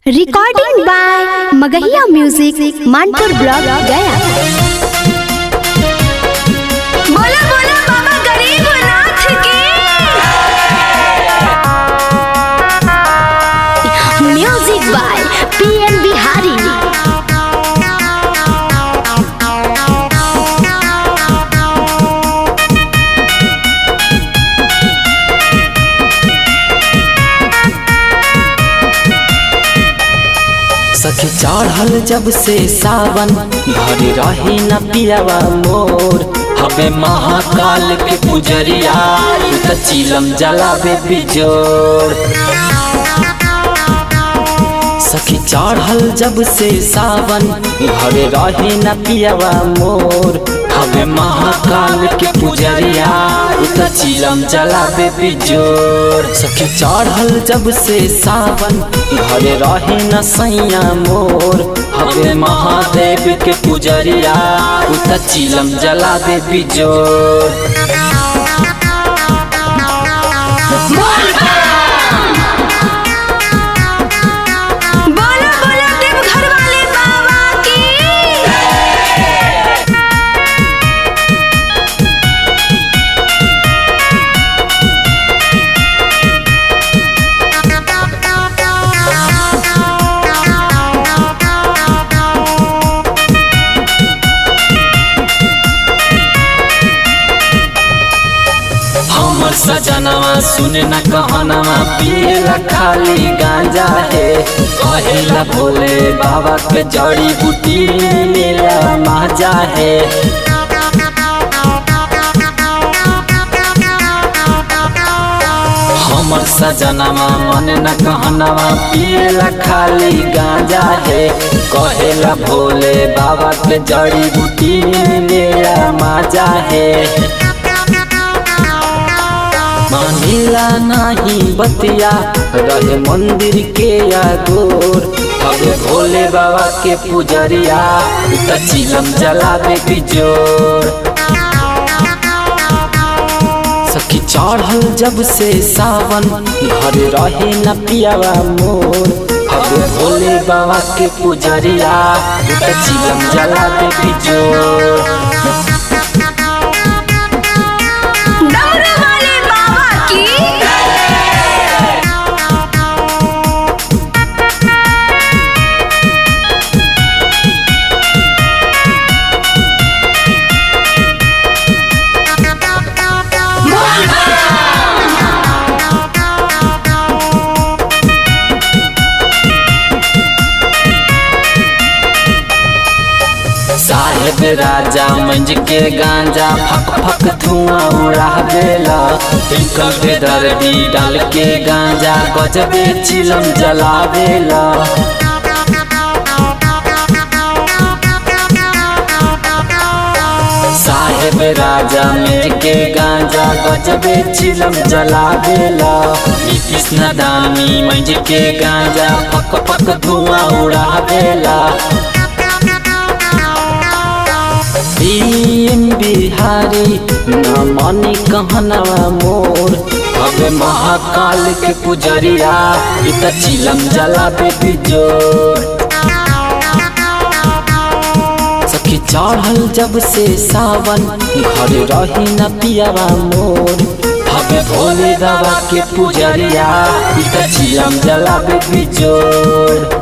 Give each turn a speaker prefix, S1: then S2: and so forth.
S1: Recording by Magahiya music Manpur block Gaya.
S2: बोला बोला बाबा गरीबनाथ की।
S1: Music by PN Bihari.
S3: सखी चढ़ल जब से सावन घर रही न पियावा मोर हवे महाकाल के पुजरिया त चिलम जलावे बिजोड़। सखी चढ़ल जब से सावन घर रही न पियावा मोर हवे महाकाल के पुजरिया त चिलम जलावे बिजोड़। सखी चढ़ल जब से सावन घर रही न सैया मोर हवे महादेव के पुजरिया त चिलम जलावे बिजोड़।
S2: बोला बोला देवघर वाले बाबा की।
S3: हमर सजनवा सुने न कहनवा पिएला खाली गांजा है कहेला भोले बाबा के जड़ी बूटी मिलेला माजा है। हमर सजनवा मन न कहनवा पिएला खाली गांजा है कहेला भोले बाबा के जड़ी बूटी मिलेला माजा है। मानिला नाही बतिया रहे मंदिर के आगोर हवे भोले बाबा के पुजरिया त चिलम जलावे बिजोड़। सखी चढ़ल जब से सावन घर रहे न पियावा मोर हवे भोले बाबा के पुजरिया त चिलम जलावे बिजोड़।
S2: डमरू वाले बाबा की।
S3: साहेब राजा मंज के गांजा फक फक धुआं उड़ावेला टिकल पे दर्दी डाल के गांजा गजबे चिलम जलावेला। साहेब राजा मंज के गांजा गजबे चिलम जलावेला कृष्ण दानी मंज के गांजा फक फक धुआं उड़ावेला। पीएन बिहारी न मानी कहनवा मोर हवे महाकाल के पुजरिया त चिलम जलावे बिजोड़। सखी चढ़ल जब से सावन घर रही न पियावा मोर हवे भोले बाबा के पुजरिया त चिलम जलावे बिजोड़।